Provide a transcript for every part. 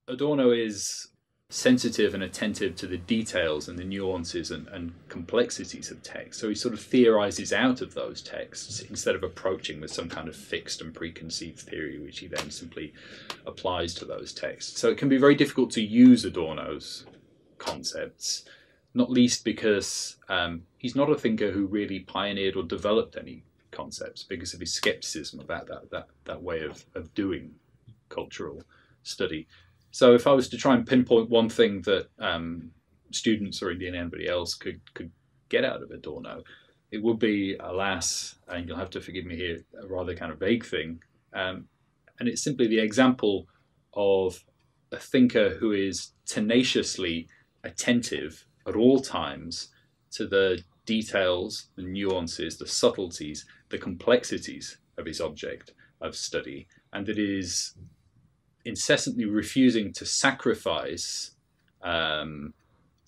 Adorno is sensitive and attentive to the details and the nuances and complexities of text. So he sort of theorizes out of those texts instead of approaching with some kind of fixed and preconceived theory, which he then simply applies to those texts. So it can be very difficult to use Adorno's concepts, not least because he's not a thinker who really pioneered or developed any concepts because of his skepticism about that way of doing cultural study. So if I was to try and pinpoint one thing that students or indeed anybody else could get out of Adorno, it would be, alas, and you'll have to forgive me here, a rather kind of vague thing, and it's simply the example of a thinker who is tenaciously attentive at all times to the details, the nuances, the subtleties, the complexities of his object of study, and that is incessantly refusing to sacrifice the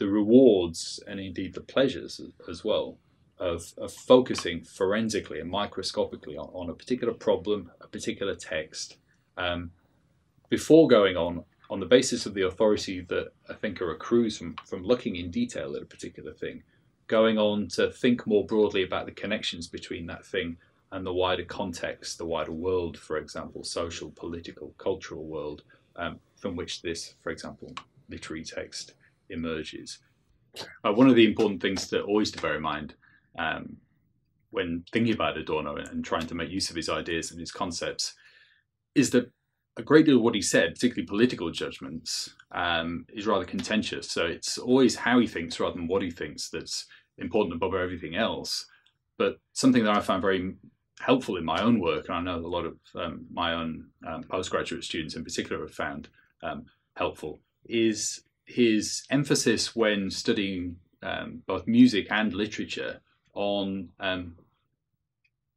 rewards and indeed the pleasures as well of focusing forensically and microscopically on a particular problem, a particular text, before going on the basis of the authority that a thinker accrues from looking in detail at a particular thing, going on to think more broadly about the connections between that thing and the wider context, the wider world, for example, social, political, cultural world, from which this, for example, literary text emerges. One of the important things to always to bear in mind when thinking about Adorno and trying to make use of his ideas and his concepts is that a great deal of what he said, particularly political judgments, is rather contentious. So it's always how he thinks rather than what he thinks that's important above everything else. But something that I found very helpful in my own work, and I know a lot of my own postgraduate students in particular have found helpful, is his emphasis when studying both music and literature on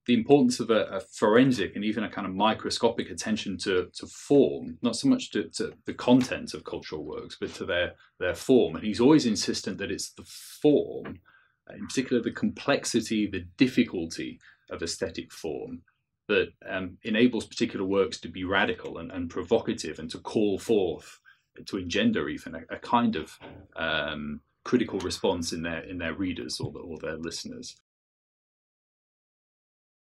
the importance of a forensic and even a kind of microscopic attention to form, not so much to the content of cultural works, but to their form. And he's always insistent that it's the form, in particular the complexity, the difficulty of aesthetic form, that enables particular works to be radical and provocative and to call forth, to engender even a kind of critical response in their readers or their listeners.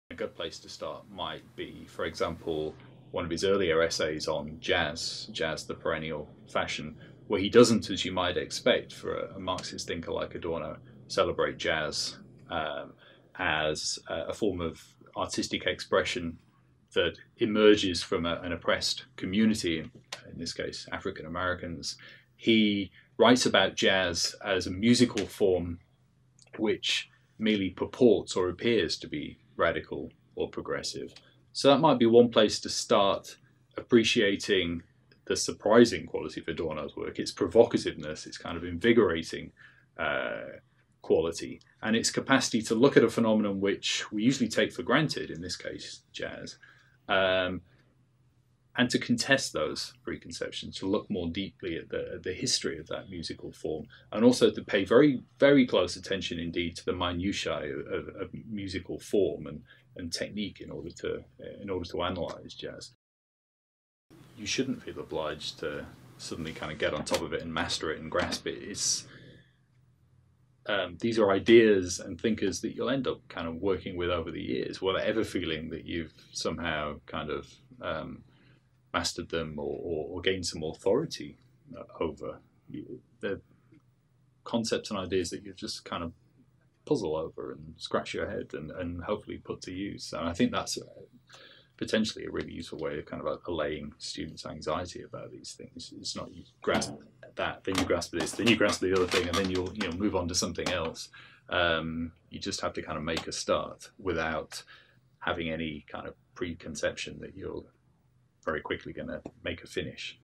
A good place to start might be, for example, one of his earlier essays on jazz, the perennial fashion, where he doesn't, as you might expect for a Marxist thinker like Adorno, celebrate jazz as a form of artistic expression that emerges from an oppressed community, in this case African Americans. He writes about jazz as a musical form which merely purports or appears to be radical or progressive. So that might be one place to start appreciating the surprising quality of Adorno's work, its provocativeness, its kind of invigorating quality, and its capacity to look at a phenomenon which we usually take for granted, in this case jazz, and to contest those preconceptions, to look more deeply at the history of that musical form, and also to pay very, very close attention indeed to the minutiae of musical form and technique in order to analyze jazz. You shouldn't feel obliged to suddenly kind of get on top of it and master it and grasp it. These are ideas and thinkers that you'll end up kind of working with over the years, without ever feeling that you've somehow kind of mastered them or gained some authority over. They're concepts and ideas that you just kind of puzzle over and scratch your head and hopefully put to use. And I think that's potentially a really useful way of kind of allaying students' anxiety about these things. It's not you grasp that, then you grasp this, then you grasp the other thing, and then you'll move on to something else. You just have to kind of make a start without having any kind of preconception that you're very quickly going to make a finish.